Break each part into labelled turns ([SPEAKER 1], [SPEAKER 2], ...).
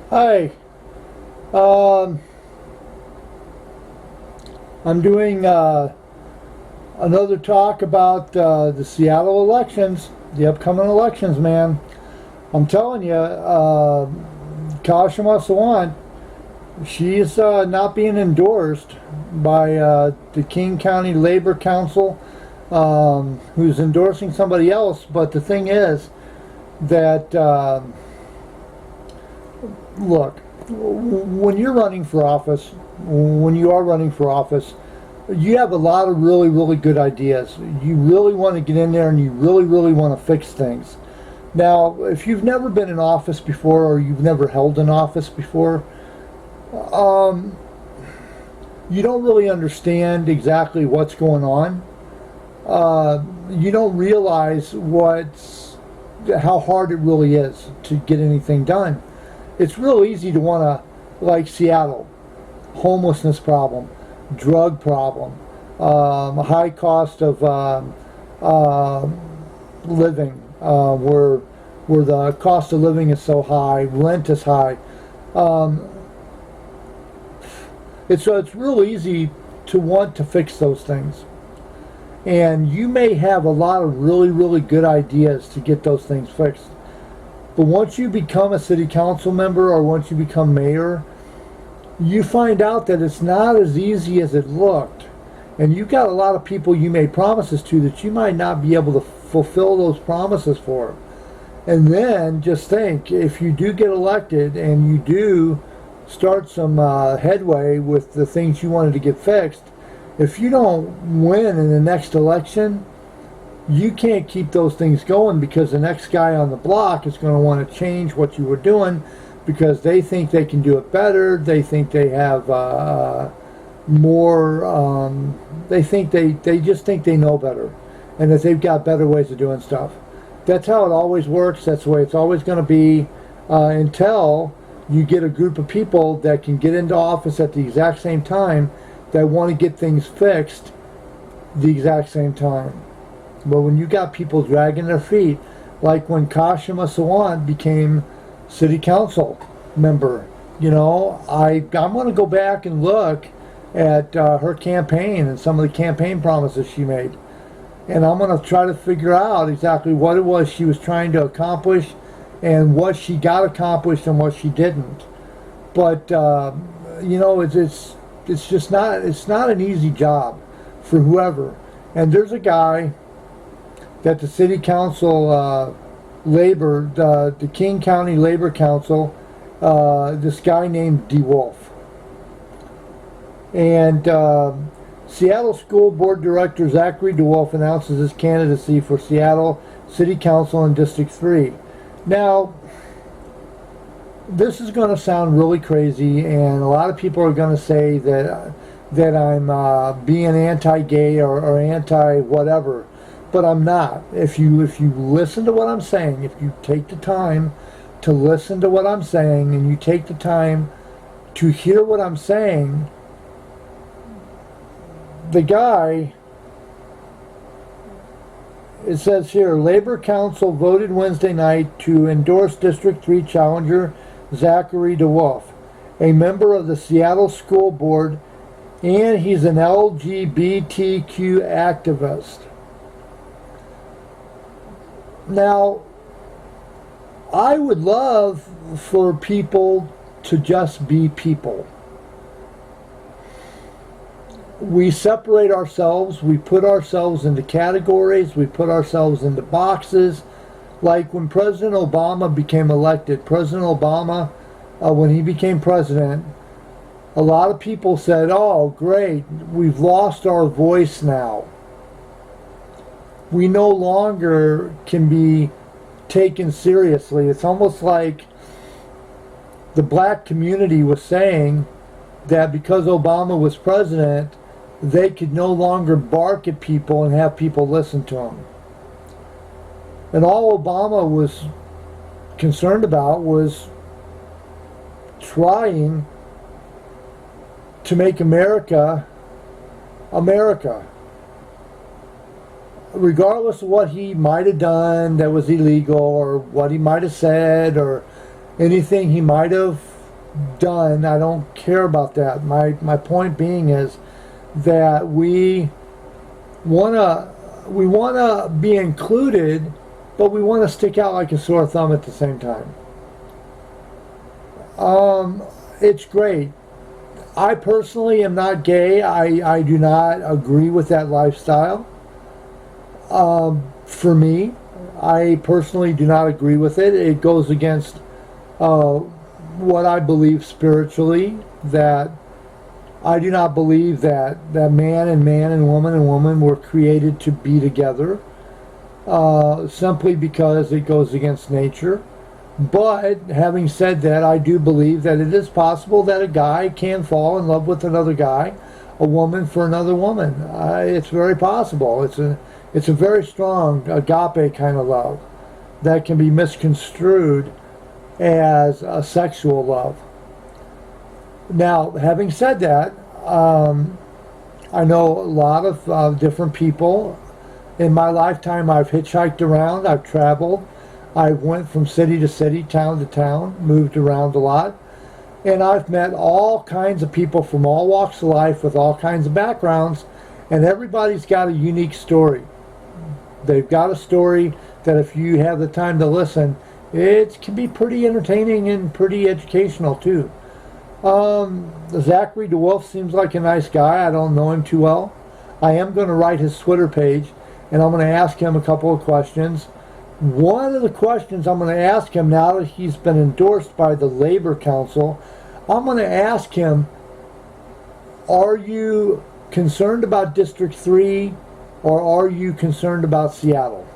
[SPEAKER 1] Hi. Um, I'm doing another talk about the Seattle elections, the upcoming elections, man. I'm telling you, Kshama Sawant, she's not being endorsed by the King County Labor Council, who's endorsing somebody else. But the thing is that, look, when you're running for office, when you are running for office, you have a lot of really, really good ideas. You really want to get in there and you really, really want to fix things. Now, if you've never been in office before or you've never held an office before, um, you don't really understand exactly what's going on. You don't realize how hard it really is to get anything done. It's real easy to want to, like Seattle, homelessness problem, drug problem, high cost of uh, living, where the cost of living is so high, rent is high. Um, it's real easy to want to fix those things, and you may have a lot of really, really good ideas to get those things fixed. But once you become a city council member or once you become mayor, you find out that it's not as easy as it looked. And you've got a lot of people you made promises to that you might not be able to fulfill those promises for. And then just think, if you do get elected and you do start some headway with the things you wanted to get fixed, if you don't win in the next election, you can't keep those things going because the next guy on the block is going to want to change what you were doing because they think they can do it better. They think they have more. They just think they know better, and that they've got better ways of doing stuff. That's how it always works. That's the way it's always going to be until you get a group of people that can get into office at the exact same time that want to get things fixed the exact same time. But when you got people dragging their feet, like when Kshama Sawant became city council member, I'm going to go back and look at her campaign and some of the campaign promises she made. And I'm going to try to figure out exactly what it was she was trying to accomplish and what she got accomplished and what she didn't. But, it's just not an easy job for whoever. And there's a guy that the city council the King County Labor Council, this guy named DeWolf. And Seattle School Board Director Zachary DeWolf announces his candidacy for Seattle City Council in District 3. Now, this is going to sound really crazy, and a lot of people are going to say that I'm being anti-gay or anti-whatever. But I'm not. If you listen to what I'm saying, if you take the time to listen to what I'm saying, and you take the time to hear what I'm saying, the guy, it says here, Labor Council voted Wednesday night to endorse District 3 challenger Zachary DeWolf, a member of the Seattle School Board, and he's an LGBTQ activist. Now, I would love for people to just be people. We separate ourselves, we put ourselves into categories, we put ourselves into boxes. Like when President Obama became elected, President Obama, when he became president, a lot of people said, oh, great, we've lost our voice now. We no longer can be taken seriously. It's almost like the black community was saying that because Obama was president, they could no longer bark at people and have people listen to him. And all Obama was concerned about was trying to make America America. Regardless of what he might have done that was illegal or what he might have said or anything he might have done. I don't care about that. My point being is that we wanna be included, but we want to stick out like a sore thumb at the same time. It's great. I personally am not gay. I do not agree with that lifestyle. For me, I personally do not agree with it. It goes against what I believe spiritually, that I do not believe that man and woman were created to be together, simply because it goes against nature. But having said that, I do believe that it is possible that a guy can fall in love with another guy, a woman for another woman. It's very possible. It's a very strong agape kind of love that can be misconstrued as a sexual love. Now, having said that, I know a lot of different people. In my lifetime, I've hitchhiked around, I've traveled, I went from city to city, town to town, moved around a lot, and I've met all kinds of people from all walks of life with all kinds of backgrounds, and everybody's got a unique story. They've got a story that if you have the time to listen, it can be pretty entertaining and pretty educational too. Zachary DeWolf seems like a nice guy. I don't know him too well. I am going to write his Twitter page, and I'm going to ask him a couple of questions. One of the questions I'm going to ask him, now that he's been endorsed by the Labor Council, I'm going to ask him, are you concerned about District 3 or are you concerned about Seattle?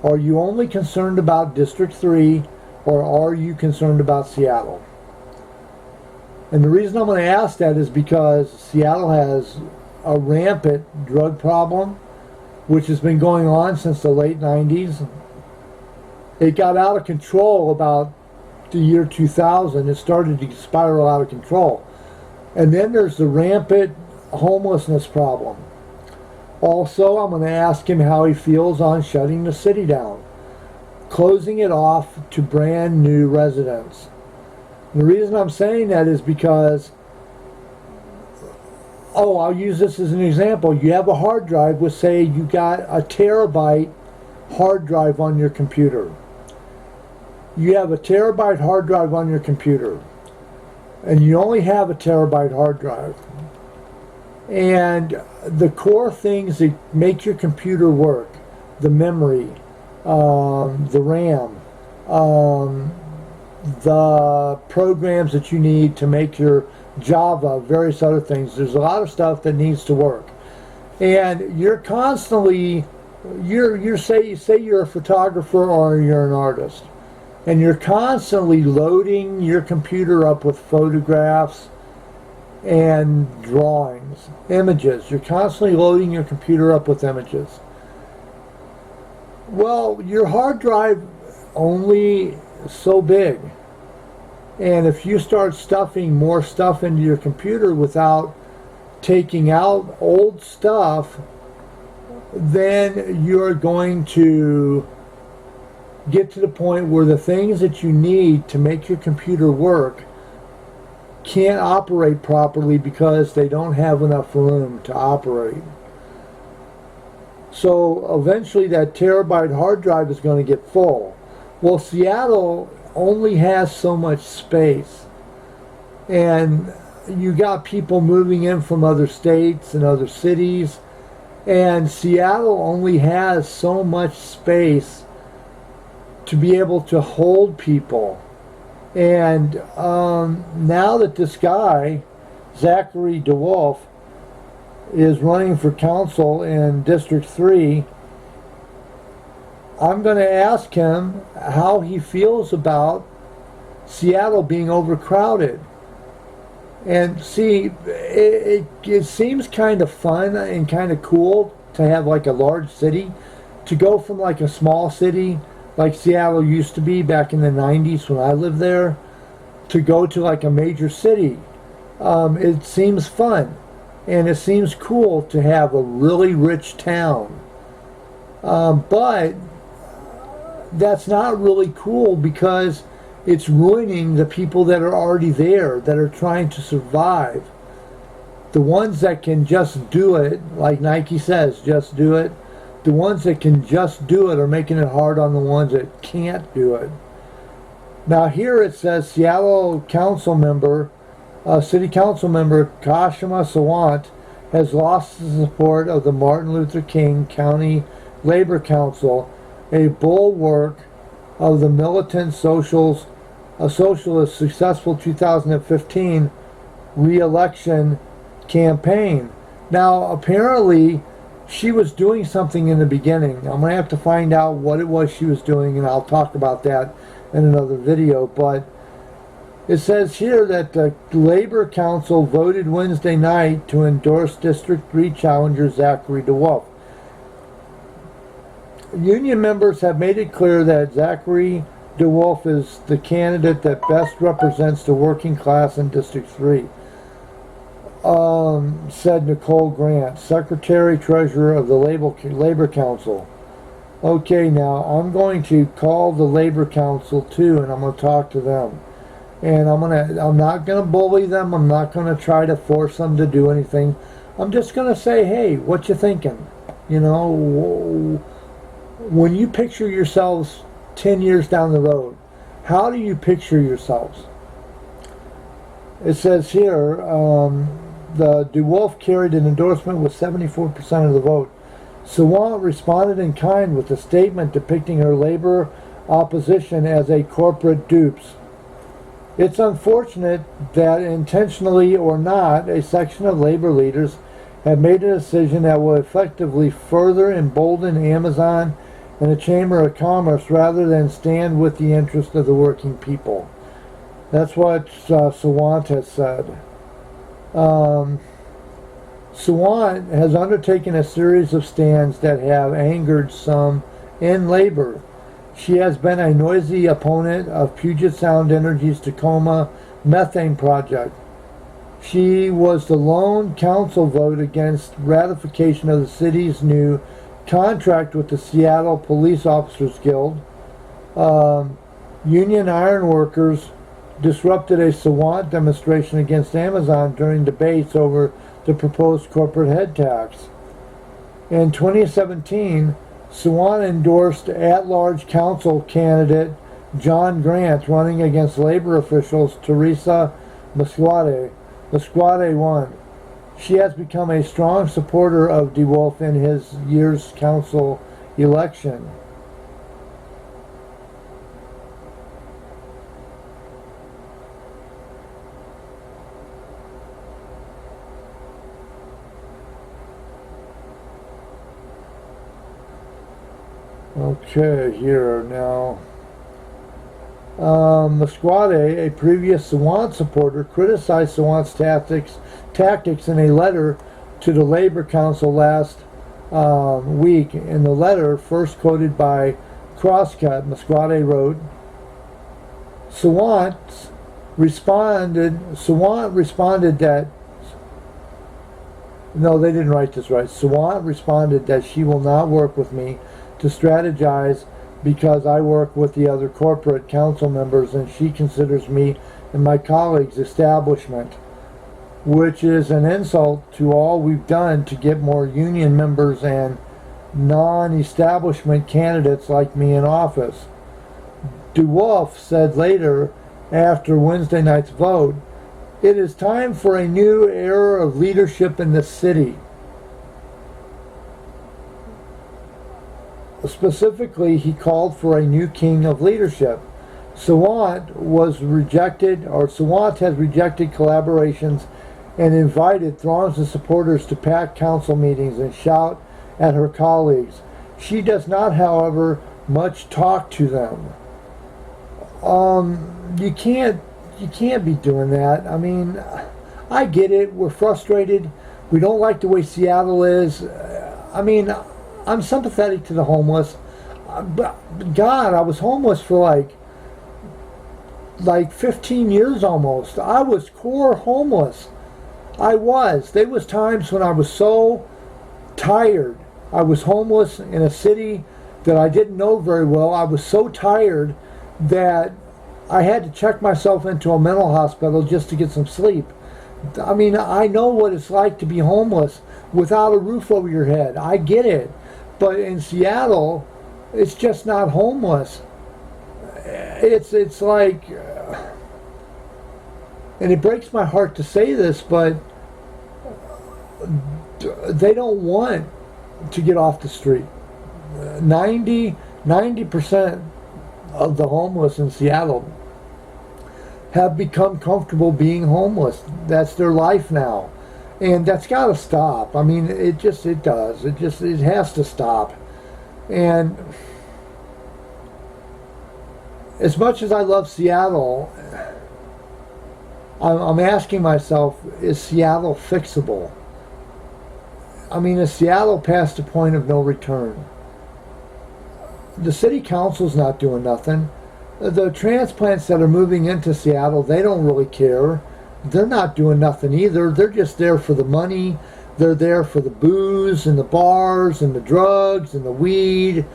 [SPEAKER 1] Are you only concerned about District 3 or are you concerned about Seattle? And the reason I'm going to ask that is because Seattle has a rampant drug problem, which has been going on since the late 90s. It got out of control about the year 2000. It started to spiral out of control. And then there's the rampant homelessness problem. Also, I'm going to ask him how he feels on shutting the city down, closing it off to brand new residents. And the reason I'm saying that is because, I'll use this as an example. You have a hard drive with, say, you got a terabyte hard drive on your computer. You have a terabyte hard drive on your computer, and you only have a terabyte hard drive. And the core things that make your computer work, the memory, the RAM, the programs that you need to make your Java, various other things. There's a lot of stuff that needs to work. And you're constantly, say you're a photographer or you're an artist, and you're constantly loading your computer up with photographs and drawings, images. You're constantly loading your computer up with images. Well, your hard drive only so big. And if you start stuffing more stuff into your computer without taking out old stuff, then you're going to get to the point where the things that you need to make your computer work can't operate properly because they don't have enough room to operate. So eventually that terabyte hard drive is going to get full. Well, Seattle only has so much space, and you got people moving in from other states and other cities, and Seattle only has so much space to be able to hold people. And now that this guy, Zachary DeWolf, is running for council in District 3, I'm going to ask him how he feels about Seattle being overcrowded. And see, it seems kind of fun and kind of cool to have like a large city, to go from like a small city like Seattle used to be back in the 90s when I lived there, to go to like a major city. It seems fun, and it seems cool to have a really rich town. But that's not really cool, because It's ruining the people that are already there, that are trying to survive. The ones that can just do it, like Nike says, just do it. The ones that can just do it are making it hard on the ones that can't do it. Now here it says Seattle council member, city council member Kshama Sawant has lost the support of the Martin Luther King County Labor Council, a bulwark of the militant socialist successful 2015 re-election campaign. Now apparently she was doing something in the beginning. I'm going to have to find out what it was she was doing, and I'll talk about that in another video. But it says here that the Labor Council voted Wednesday night to endorse District 3 challenger Zachary DeWolf. Union members have made it clear that Zachary DeWolf is the candidate that best represents the working class in District 3. Said Nicole Grant, Secretary-Treasurer of the Labor Council. Okay, now I'm going to call the Labor Council too, and I'm going to talk to them. And I'm not going to bully them. I'm not going to try to force them to do anything. I'm just going to say, hey, what you thinking? You know, when you picture yourselves 10 years down the road, how do you picture yourselves? It says here, the DeWolf carried an endorsement with 74% of the vote. Sawant responded in kind with a statement depicting her labor opposition as a corporate dupes. It's unfortunate that, intentionally or not, a section of labor leaders have made a decision that will effectively further embolden Amazon and the Chamber of Commerce rather than stand with the interest of the working people. That's what Sawant has said. Sawant has undertaken a series of stands that have angered some in labor. She has been a noisy opponent of Puget Sound Energy's Tacoma methane project. She was the lone council vote against ratification of the city's new contract with the Seattle Police Officers Guild. Union ironworkers disrupted a Sawant demonstration against Amazon during debates over the proposed corporate head tax. In 2017, Sawant endorsed at-large council candidate John Grant running against labor officials Teresa Musquade. Musquade won. She has become a strong supporter of DeWolf in his year's council election. Okay, here now. Musquade, a previous Sawant supporter, criticized Sawant's tactics in a letter to the Labor Council last week. In the letter, first quoted by Crosscut, Musquade wrote, Sawant responded that, no, they didn't write this right. Sawant responded that she will not work with me to strategize because I work with the other corporate council members and she considers me and my colleagues establishment, which is an insult to all we've done to get more union members and non-establishment candidates like me in office. DeWolf said later, after Wednesday night's vote, it is time for a new era of leadership in the city. Specifically, he called for a new king of leadership. Sawant has rejected collaborations and invited throngs of supporters to pack council meetings and shout at her colleagues. She does not, however, much talk to them. You can't be doing that. I mean, I get it. We're frustrated. We don't like the way Seattle is. I mean, I'm sympathetic to the homeless. But God, I was homeless for like 15 years almost. I was core homeless. I was. There was times when I was so tired. I was homeless in a city that I didn't know very well. I was so tired that I had to check myself into a mental hospital just to get some sleep. I mean, I know what it's like to be homeless without a roof over your head. I get it. But in Seattle, it's just not homeless. It's like, and it breaks my heart to say this, but they don't want to get off the street. 90% of the homeless in Seattle have become comfortable being homeless. That's their life now. And that's got to stop. I mean, it does. It has to stop. And as much as I love Seattle, I'm asking myself, is Seattle fixable? I mean, is Seattle past the point of no return? The city council's not doing nothing. The transplants that are moving into Seattle, they don't really care. They're not doing nothing either. They're just there for the money. They're there for the booze and the bars and the drugs and the weed.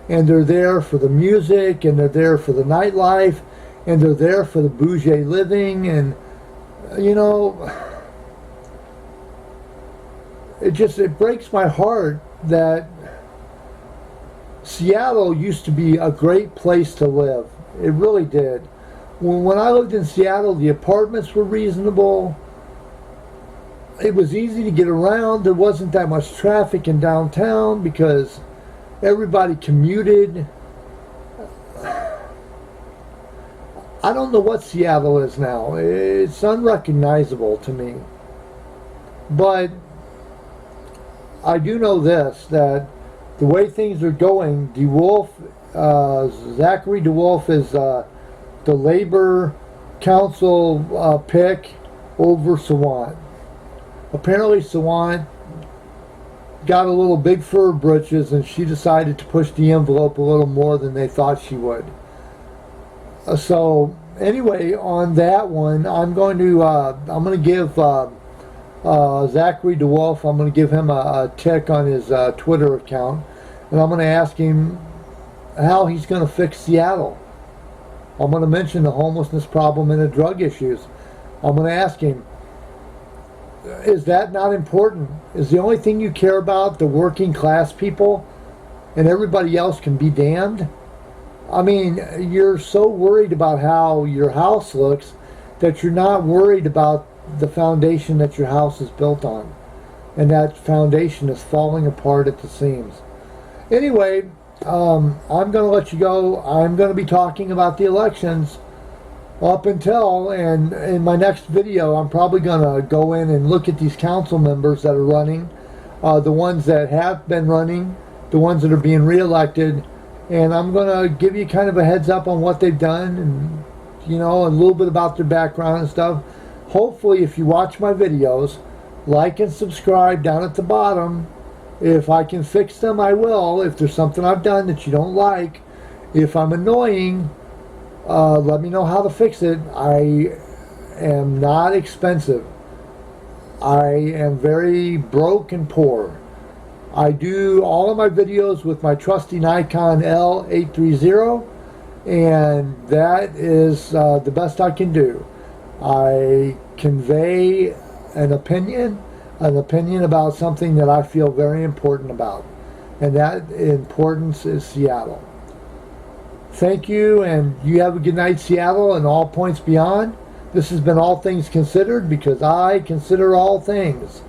[SPEAKER 1] And they're there for the music, and they're there for the nightlife, and they're there for the bougie living. And, you know, it breaks my heart that Seattle used to be a great place to live. It really did. When I lived in Seattle, the apartments were reasonable. It was easy to get around. There wasn't that much traffic in downtown because everybody commuted. I don't know what Seattle is now. It's unrecognizable to me. But I do know this, that the way things are going, DeWolf, Zachary DeWolf is the Labor Council pick over Sawant. Apparently Sawant got a little big for her britches, and she decided to push the envelope a little more than they thought she would. So anyway, on that one, I'm going to give Zachary DeWolf, I'm going to give him a tick on his Twitter account, and I'm going to ask him how he's going to fix Seattle. I'm going to mention the homelessness problem and the drug issues. I'm going to ask him, is that not important? Is the only thing you care about the working class people and everybody else can be damned? I mean, you're so worried about how your house looks that you're not worried about the foundation that your house is built on. And that foundation is falling apart at the seams. Anyway, I'm going to let you go. I'm going to be talking about the elections up until, and in my next video, I'm probably going to go in and look at these council members that are running, the ones that have been running, the ones that are being reelected, and I'm going to give you kind of a heads up on what they've done and, you know, a little bit about their background and stuff. Hopefully, if you watch my videos, like and subscribe down at the bottom. If I can fix them, I will. If there's something I've done that you don't like, if I'm annoying, let me know how to fix it. I am not expensive. I am very broke and poor. I do all of my videos with my trusty Nikon L830, and that is the best I can do. I convey an opinion about something that I feel very important about, and that importance is Seattle. Thank you, and you have a good night, Seattle, and all points beyond. This has been All Things Considered, because I consider all things.